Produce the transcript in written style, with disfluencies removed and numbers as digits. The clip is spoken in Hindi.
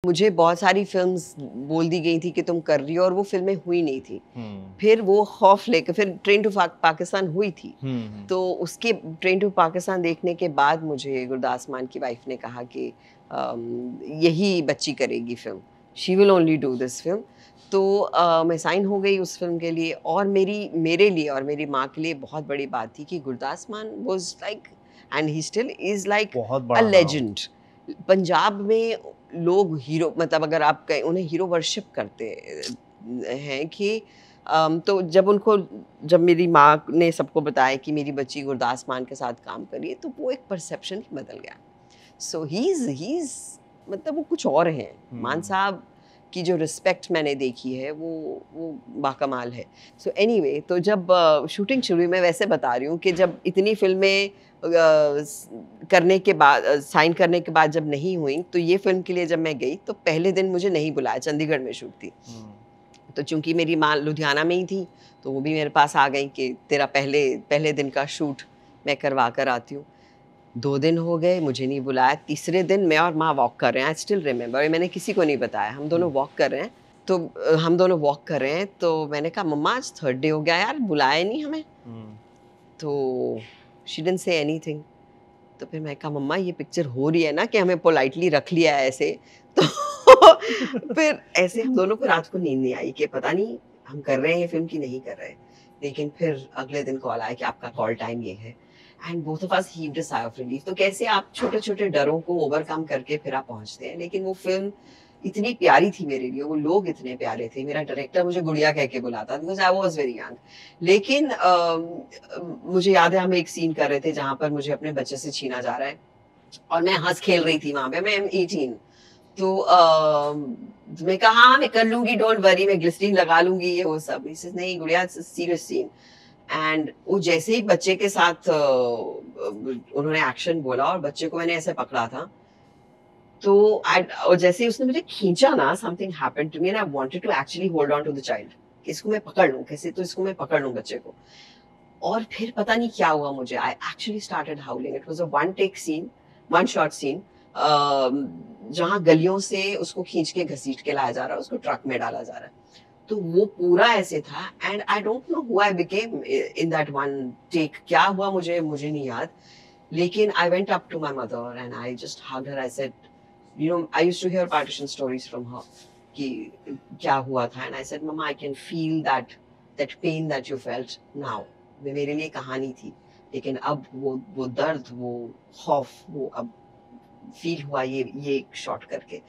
मुझे बहुत सारी फिल्म्स बोल दी गई थी कि तुम कर रही हो और वो फिल्में हुई नहीं थी। फिर वो खौफ लेकर फिर ट्रेन टू पाकिस्तान हुई थी। तो उसके ट्रेन टू पाकिस्तान देखने के बाद मुझे गुरदास मान की वाइफ ने कहा कि यही बच्ची करेगी film, she will only do this film. तो मैं साइन हो गई उस फिल्म के लिए, और मेरे लिए और मेरी माँ के लिए बहुत बड़ी बात थी कि गुरदास मान was like, and he still is like a legend. Punjab में लोग हीरो, मतलब अगर आप कहें उन्हें हीरो वर्शिप करते हैं कि तो जब मेरी माँ ने सबको बताया कि मेरी बच्ची गुरदास मान के साथ काम करी है, तो वो एक परसेप्शन ही बदल गया। सो ही इज मतलब वो कुछ और हैं। मान साहब की जो रिस्पेक्ट मैंने देखी है वो बाकमाल है। सो एनीवे, तो जब शूटिंग शुरू हुई, मैं वैसे बता रही हूँ कि जब इतनी फिल्में करने के बाद, साइन करने के बाद जब नहीं हुई, तो ये फिल्म के लिए जब मैं गई तो पहले दिन मुझे नहीं बुलाया, चंडीगढ़ में शूट थी। तो चूंकि मेरी माँ लुधियाना में ही थी, तो वो भी मेरे पास आ गई कि तेरा पहले दिन का शूट मैं करवा कर आती हूँ। 2 दिन हो गए, मुझे नहीं बुलाया। तीसरे दिन मैं और माँ वॉक कर रहे हैं, आई स्टिल रिमेंबर, मैंने किसी को नहीं बताया। हम दोनों वॉक कर रहे हैं, तो हम दोनों वॉक कर रहे हैं, तो मैंने कहा मम्मा आज 3rd डे हो गया यार, बुलाया नहीं हमें। तो शी डिडंट से एनीथिंग। तो फिर मैं कहा मम्मा ये पिक्चर हो रही है ना कि हमें पोलाइटली रख लिया है ऐसे। तो फिर ऐसे हम दोनों को रात को नींद नहीं आई कि पता नहीं हम कर रहे हैं ये फिल्म की नहीं कर रहे। लेकिन फिर अगले दिन कॉल आया कि आपका कॉल टाइम ये है, and both of us heaved a sigh of relief. तो कैसे आप छोटे छोटे डरों को ओवरकम करके फिर आप पहुंचते हैं। लेकिन वो फिल्म इतनी प्यारी थी मेरे लिए, वो लोग इतने प्यारे थे, मेरा डायरेक्टर मुझे गुड़िया कह के बुलाता because I was very young. लेकिन मुझे याद है हम एक सीन कर रहे थे जहां पर मुझे अपने बच्चे से छीना जा रहा है और मैं हंस खेल रही थी वहां पे, मैं 18। तो मैं कहा हाँ मैं कर लूंगी, डोंट वरी, मैं ग्लिसरीन लगा लूंगी, ये वो सब। नहीं गुड़िया, सीरियस सीन। एंड वो जैसे ही बच्चे के साथ उन्होंने एक्शन बोला और बच्चे को मैंने ऐसे पकड़ा था, तो और जैसे ही उसने मुझे खींचा ना, something happened to me and I wanted to actually hold on to the child, कि इसको मैं पकड़ लूं कैसे, तो इसको मैं पकड़ लूं बच्चे को। और फिर पता नहीं क्या हुआ मुझे, I actually started howling. It was a one take scene, one shot scene, जहां गलियों से उसको खींच के घसीट के लाया जा रहा है, उसको ट्रक में डाला जा रहा है। तो वो पूरा ऐसे था, and I don't know who I became in that one take. क्या हुआ मुझे नहीं याद। लेकिन I went up to my mother and I just hugged her. I said, you know, I used to hear partition stories from her कि क्या हुआ था, and I said mama I can feel that pain that you felt now. वे मेरे लिए कहानी थी, लेकिन अब वो दर्द, वो खौफ, वो अब फील हुआ ये एक शॉट करके।